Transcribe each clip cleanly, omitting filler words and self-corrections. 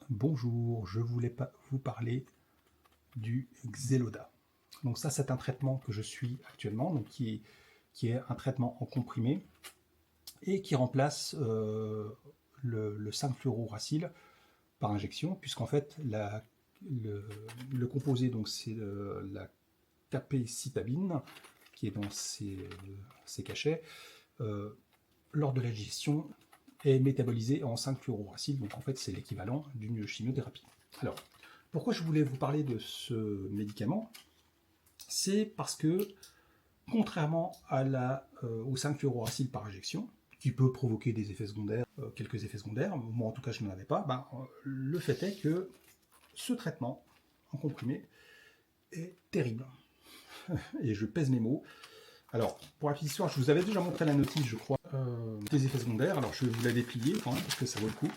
Bonjour, je voulais vous parler du Xeloda. Donc ça, c'est un traitement que je suis actuellement, donc qui est un traitement en comprimé et qui remplace le 5-fluorouracil par injection, puisqu'en fait, le composé, donc c'est la capecitabine, qui est dans ces cachets, lors de la digestion, est métabolisé en 5-fluorouracil, donc en fait, c'est l'équivalent d'une chimiothérapie. Alors, pourquoi je voulais vous parler de ce médicament? C'est parce que, contrairement au 5-fluorouracil par injection, qui peut provoquer des effets secondaires, quelques effets secondaires, moi en tout cas je n'en avais pas, le fait est que ce traitement en comprimé est terrible. Et je pèse mes mots. Alors, pour la petite histoire, je vous avais déjà montré la notice, je crois, des effets secondaires. Alors, je vais vous la déplier quand même, parce que ça vaut le coup.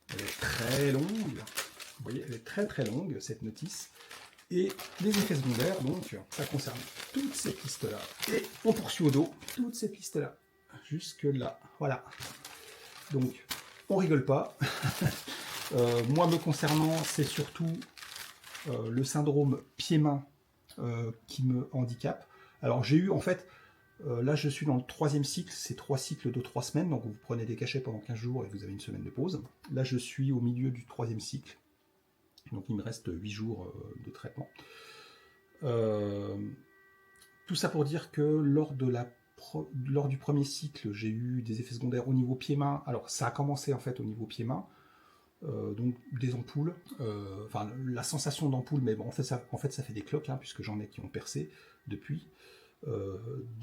Elle est très longue. Vous voyez, elle est très très longue, cette notice. Et les effets secondaires, donc, ça concerne toutes ces pistes-là. Et on poursuit au dos toutes ces pistes-là. Jusque là. Voilà. Donc, on rigole pas. Moi, me concernant, c'est surtout le syndrome pied-main qui me handicape. Alors, j'ai eu, en fait, là, je suis dans le 3e cycle, c'est 3 cycles de 3 semaines, donc vous prenez des cachets pendant 15 jours et vous avez une semaine de pause. Là, je suis au milieu du 3e cycle, donc il me reste 8 jours de traitement. Tout ça pour dire que lors du premier cycle, j'ai eu des effets secondaires au niveau pied-main. Alors, ça a commencé en fait au niveau pied-main, donc des ampoules, enfin la sensation d'ampoule, mais bon, en fait, ça fait des cloques, hein, puisque j'en ai qui ont percé depuis.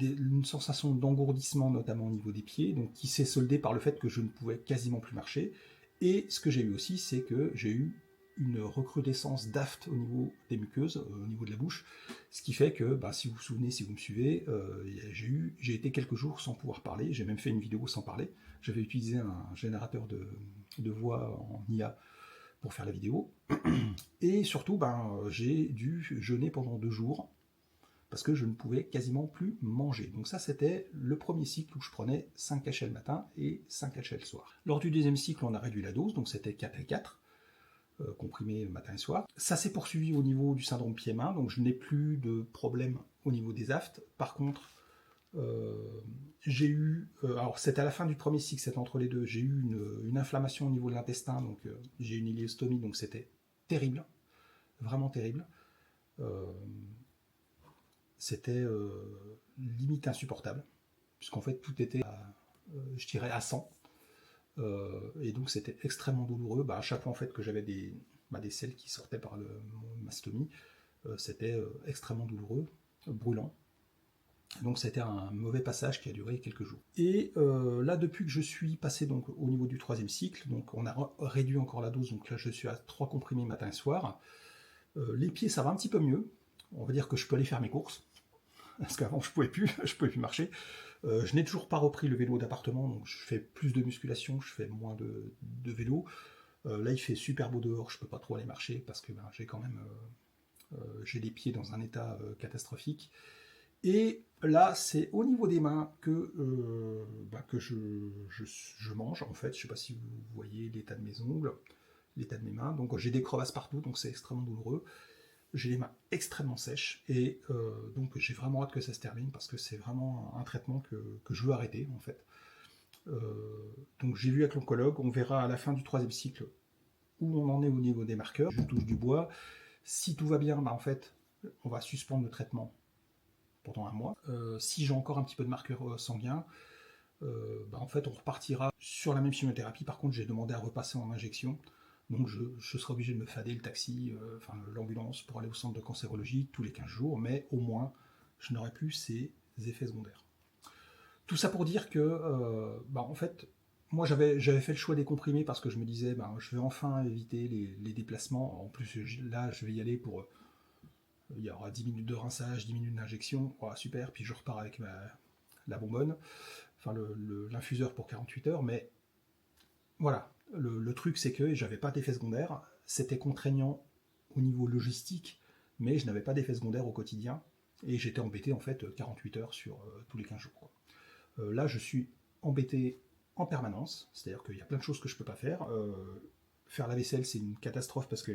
Une sensation d'engourdissement, notamment au niveau des pieds, donc qui s'est soldée par le fait que je ne pouvais quasiment plus marcher. Et ce que j'ai eu aussi, c'est que j'ai eu une recrudescence d'aphte au niveau des muqueuses, au niveau de la bouche, ce qui fait que, si vous vous souvenez, si vous me suivez, j'ai été quelques jours sans pouvoir parler, j'ai même fait une vidéo sans parler, j'avais utilisé un générateur de voix en IA pour faire la vidéo, et surtout, j'ai dû jeûner pendant 2 jours, parce que je ne pouvais quasiment plus manger. Donc ça, c'était le premier cycle où je prenais 5 cachets le matin et 5 cachets le soir. Lors du deuxième cycle, on a réduit la dose, donc c'était 4 et 4, comprimés matin et soir. Ça s'est poursuivi au niveau du syndrome pied-main, donc je n'ai plus de problème au niveau des aftes. Par contre, j'ai eu, alors c'est à la fin du premier cycle, c'est entre les deux, j'ai eu une inflammation au niveau de l'intestin, donc j'ai eu une iléostomie, donc c'était terrible, vraiment terrible. C'était limite insupportable, puisqu'en fait tout était, je dirais, à 100. Et donc c'était extrêmement douloureux. À chaque fois en fait que j'avais des selles qui sortaient par mon mastomie, c'était extrêmement douloureux, brûlant. Donc c'était un mauvais passage qui a duré quelques jours. Et là, depuis que je suis passé donc au niveau du 3e cycle, donc on a réduit encore la dose, donc là je suis à 3 comprimés matin et soir. Les pieds, ça va un petit peu mieux. On va dire que je peux aller faire mes courses, parce qu'avant je pouvais plus marcher. Je n'ai toujours pas repris le vélo d'appartement, donc je fais plus de musculation, je fais moins de vélo. Là, il fait super beau dehors, je peux pas trop aller marcher parce que j'ai quand même j'ai les pieds dans un état catastrophique. Et là, c'est au niveau des mains que je mange, en fait. Je sais pas si vous voyez l'état de mes ongles, l'état de mes mains. Donc j'ai des crevasses partout, donc c'est extrêmement douloureux. J'ai les mains extrêmement sèches et donc j'ai vraiment hâte que ça se termine parce que c'est vraiment un traitement que je veux arrêter en fait. Donc j'ai vu avec l'oncologue, on verra à la fin du 3e cycle où on en est au niveau des marqueurs. Je touche du bois. Si tout va bien, en fait, on va suspendre le traitement pendant 1 mois. Si j'ai encore un petit peu de marqueurs sanguins, en fait on repartira sur la même chimiothérapie. Par contre, j'ai demandé à repasser en injection. Donc je serai obligé de me fader le taxi, l'ambulance pour aller au centre de cancérologie tous les 15 jours, mais au moins je n'aurai plus ces effets secondaires. Tout ça pour dire que, en fait, moi j'avais fait le choix des comprimés parce que je me disais, je vais enfin éviter les déplacements. En plus, là, je vais y aller pour. Il y aura 10 minutes de rinçage, 10 minutes d'injection, oh, super, puis je repars avec la bonbonne, l'infuseur pour 48 heures, mais voilà. Le truc, c'est que j'avais pas d'effet secondaire. C'était contraignant au niveau logistique, mais je n'avais pas d'effet secondaire au quotidien. Et j'étais embêté, en fait, 48 heures sur tous les 15 jours. Quoi. Là, je suis embêté en permanence. C'est-à-dire qu'il y a plein de choses que je peux pas faire. Faire la vaisselle, c'est une catastrophe parce que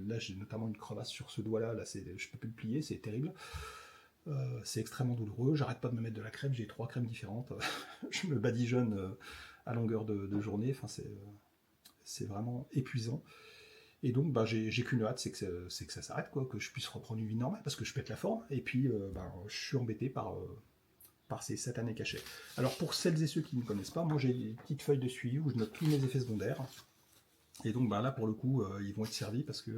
là, j'ai notamment une crevasse sur ce doigt-là. Là, je peux plus le plier, c'est terrible. C'est extrêmement douloureux. J'arrête pas de me mettre de la crème. J'ai 3 crèmes différentes. Je me badigeonne à longueur de journée. Enfin, c'est vraiment épuisant. Et donc, bah, j'ai qu'une hâte, c'est que ça s'arrête, quoi, que je puisse reprendre une vie normale parce que je pète la forme. Et puis, bah, je suis embêté par ces satanés cachets. Alors, pour celles et ceux qui ne connaissent pas, moi, j'ai une petite feuille de suivi où je note tous mes effets secondaires. Et donc bah, là, pour le coup, ils vont être servis parce que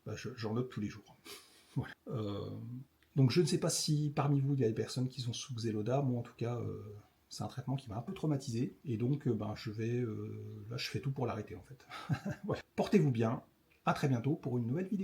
bah, j'en note tous les jours. Voilà. Donc je ne sais pas si parmi vous, il y a des personnes qui sont sous Xeloda. Moi, en tout cas, c'est un traitement qui m'a un peu traumatisé. Et donc, ben, là, je fais tout pour l'arrêter, en fait. Voilà. Portez-vous bien. À très bientôt pour une nouvelle vidéo.